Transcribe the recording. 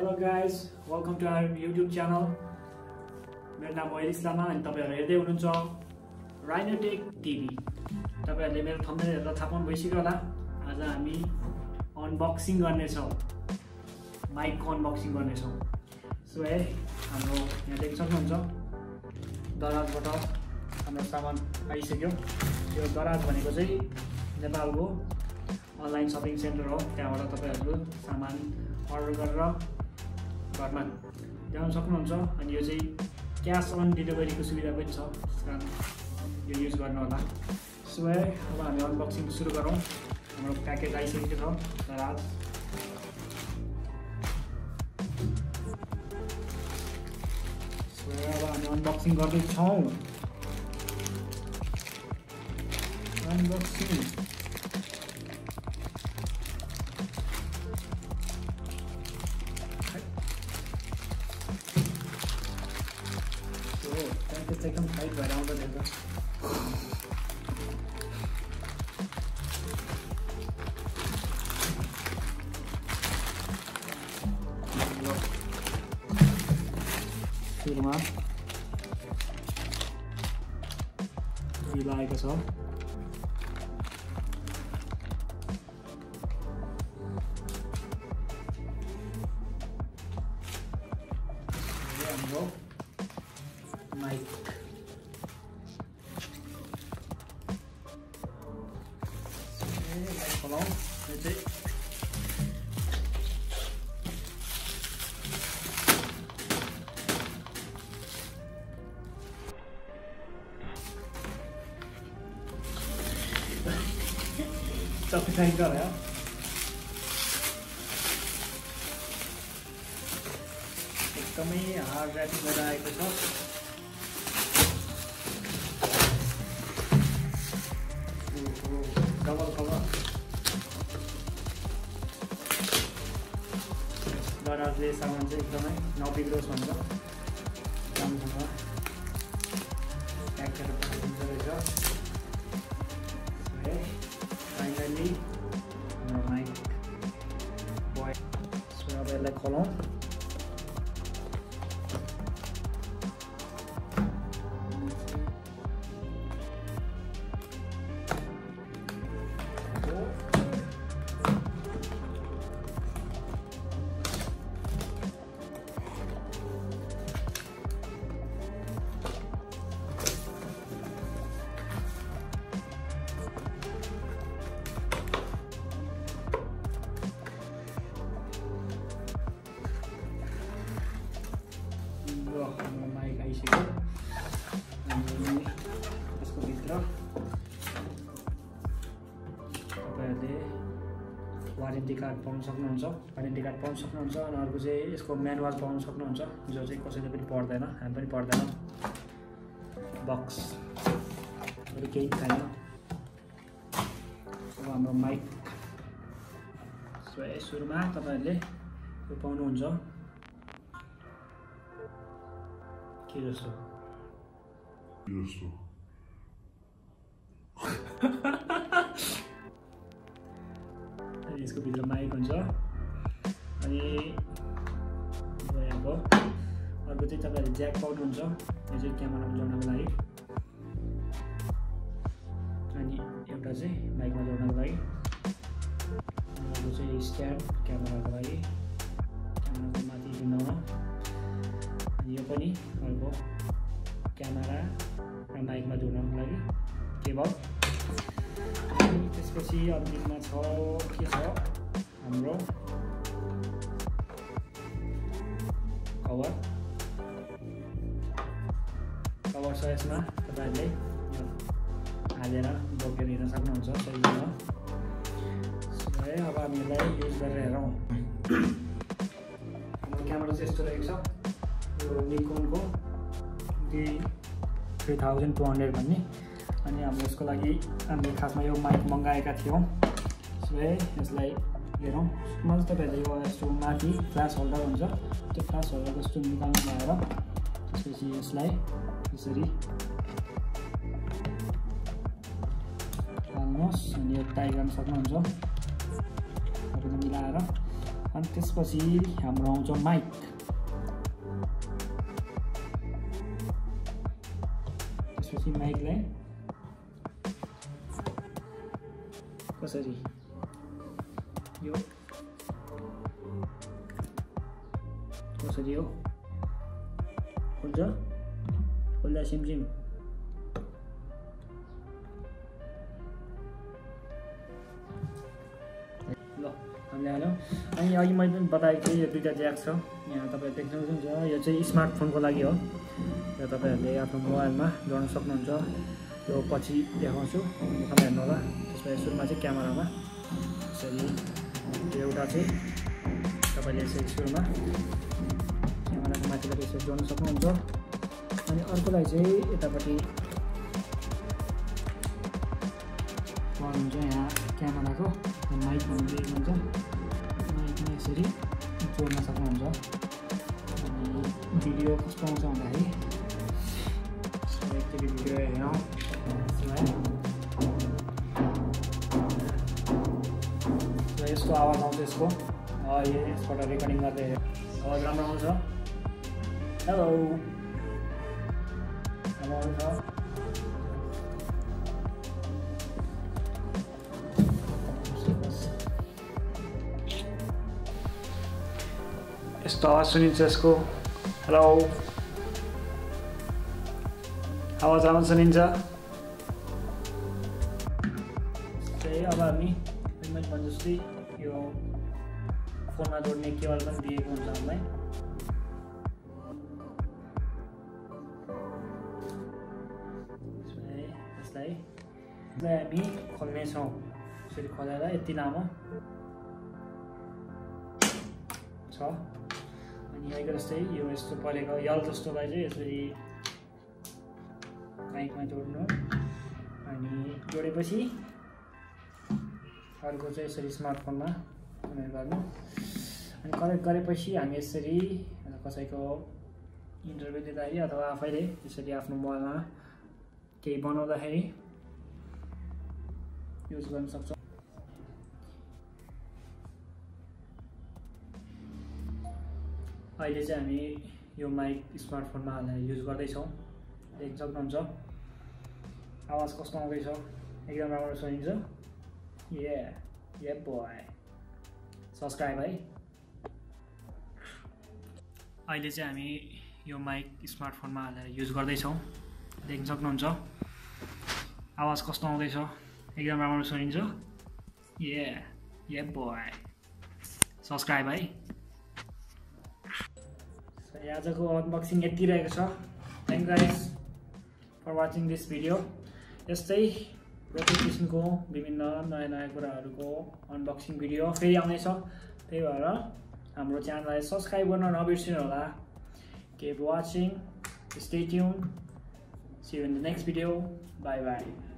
Hello guys, welcome to our YouTube channel. मेरो नाम वैरिस लामा अनि तपाईहरु हेर्दै हुनुहुन्छ RhinoTech TV. तपाईहरुले मेरो थम्बनेल हेरेर थाहा पाउनु भइसक्यो होला. आज हामी अनबक्सिङ गर्ने छौं. माइकको अनबक्सिङ गर्ने छौं. सो हाम्रो यहाँ देख्न सक्नुहुन्छ दराजबाट हाम्रो सामान आइसक्यो. यो दराज भनेको चाहिँ नेपालको अनलाइन शपिङ सेन्टर हो. त्यहाँबाट तपाईहरुले सामान अर्डर गरेर घरमा ल्याउन सक्नुहुन्छ. अनि यो चाहिँ क्याश अन डेलिभरीको सुविधा पनि छ, त्यसकारण यो युज गर्नु होला. सो अब हामी अनबक्सिङ सुरु गरौँ. हाम्रो प्याकेज आइसकेको छ दराज. सो अब हामी अनबक्सिङ गर्दैछौँ. अनबक्सिङ एकदम टाइट भएर आउँदैन त. सुरुमा लागेको छ. हाम्रो माइक खोलाउँ. यो चाहिँ सबै टाइट गऱ्यो. एकदमै हार्ड ऱ्यापिङ गरेर आएको छ. Double cover. दराजले सामान चाहिँ एकदमै नबिग्रोस् भन्छ. राम्रोसँग प्याक गरेर पठाइदिन्छ रहेछ. फाइनली हाम्रो माइक बोय. सो अब यसलाई खोलौँ. हाम्रो माइक आइसक्यो. अनि यसको भित्र तपाईँहरूले वारेन्टी कार्ड पाउन सक्नुहुन्छ. अनि अर्को चाहिँ यसको म्यानुअल पाउन सक्नुहुन्छ, जो चाहिँ कसैले पनि पढ्दैन, हामी पनि पढ्दैन. बक्स अरू केही छैन. अब हाम्रो माइक. सो सुरुमा तपाईँहरूले यो पाउनुहुन्छ के जस्तो अनि यसको भित्र माइक हुन्छ. अनि यहाँको अर्को चाहिँ तपाईँहरूले ज्याक पाउनुहुन्छ. यो चाहिँ क्यामेरामा जोड्नको लागि. अनि एउटा चाहिँ माइकमा जोड्नको लागि. अर्को चाहिँ स्ट्यान्ड क्यामेराको लागि, क्यामेराको माथि हिँड्नमा. यो पनि अर्को क्यामेरा र माइकमा जोड्नको लागि केबल. अनि त्यसपछि अन्तिममा छ के छ हाम्रो कभर छ. यसमा तपाईँहरूले यो हालेर बोकेर हिँड्न सक्नुहुन्छ सजिलो. अब हामीलाई युज गरेर हेरौँ. हाम्रो क्यामेरा चाहिँ यस्तो रहेको छ. यो निकोनको D3200 भन्ने. अनि हाम्रो यसको लागि हामीले खासमा यो माइक मगाएका थियौँ. सो यसलाई हेरौँ. सुरुमा चाहिँ तपाईँहरूले यो यस्तो माथि फ्ल्यास होल्डर हुन्छ, त्यो फ्ल्यास होल्डरको यस्तो निकाल्नु भएर त्यसपछि यसलाई यसरी हाल्नुहोस्. अनि यो टाइ गर्न सक्नुहुन्छ. तपाईँले मिलाएर अनि त्यसपछि हाम्रो आउँछ माइक। त्यसपछि माइकलाई कसरी यो कसरी हो खोल्छ खोल्दा सिमसिम ल हामीले हाल्यौँ। अनि अघि मैले पनि बताएको थिएँ यो दुईटा ज्याक छ यहाँ तपाईँ देख्न सक्नुहुन्छ। यो चाहिँ स्मार्टफोनको लागि हो र तपाईँहरूले आफ्नो मोबाइलमा जोड्न सक्नुहुन्छ। यो पछि देखाउँछु तपाईँ हेर्नु होला। त्यसपछि सुरुमा चाहिँ क्यामेरामा यसरी यो एउटा चाहिँ तपाईँले यसरी सुरुमा क्यामेराको माथिबाट यसरी जोड्न सक्नुहुन्छ। अनि अर्कोलाई चाहिँ यतापट्टि हुन्छ यहाँ क्यामेराको माइक भन्ने हुन्छ माइकमा यसरी जोड्न सक्नुहुन्छ। अनि भिडियो कस्तो आउँछ भन्दाखेरि एकचोटि भिडियो हेरौँ। यसको आवाज आउँछ यसको यसबाट रेकर्डिङ गर्दै आवाज राम्रो आउँछ। हेलो आउँछ यस्तो आवाज सुनिन्छ यसको। हेलो आवाज आउन सुनिन्छ। चाहिँ अब हामी मैले भने जस्तै यो फोनमा जोड्ने केबल पनि दिएको हुन्छ हामीलाई। यसलाई हामी खोल्नेछौँ। यसरी खोलेर यति लामो छ। अनि यहीँको जस्तै यो यस्तो परेको यल जस्तोलाई चाहिँ यसरी माइकमा जोड्नु। अनि जोडेपछि अर्को चाहिँ यसरी स्मार्टफोनमा कनेक्ट गर्नु। अनि कनेक्ट गरेपछि हामी यसरी कसैको इन्टरभ्यू दिँदाखेरि अथवा आफैले यसरी आफ्नो मोबाइलमा केही बनाउँदाखेरि युज गर्न सक्छौँ। अहिले चाहिँ हामी यो माइक स्मार्टफोनमा हालेर युज गर्दैछौँ। देख्न सक्नुहुन्छ आवाज कस्तो आउँदैछ एकदम राम्रो सुनिन्छ। Yeah boy सब्सक्राइब है। अहिले चाहिँ हामी यो माइक स्मार्टफोनमा हालेर युज गर्दैछौँ। देख्न सक्नुहुन्छ आवाज कस्तो आउँदैछ एकदम राम्रो सुनिन्छ। Yeah boy सब्सक्राइब है। आजको अनबक्सिङ यति रहेको छ। Thank guys for watching this video. यस्तै प्रत्येक किसिमको विभिन्न नयाँ नयाँ कुराहरूको अनबक्सिङ भिडियो फेरि आउनेछ। त्यही भएर हाम्रो च्यानललाई सब्सक्राइब गर्न नबिर्सिनु होला। Keep watching, stay tuned, see you in the next video, bye bye।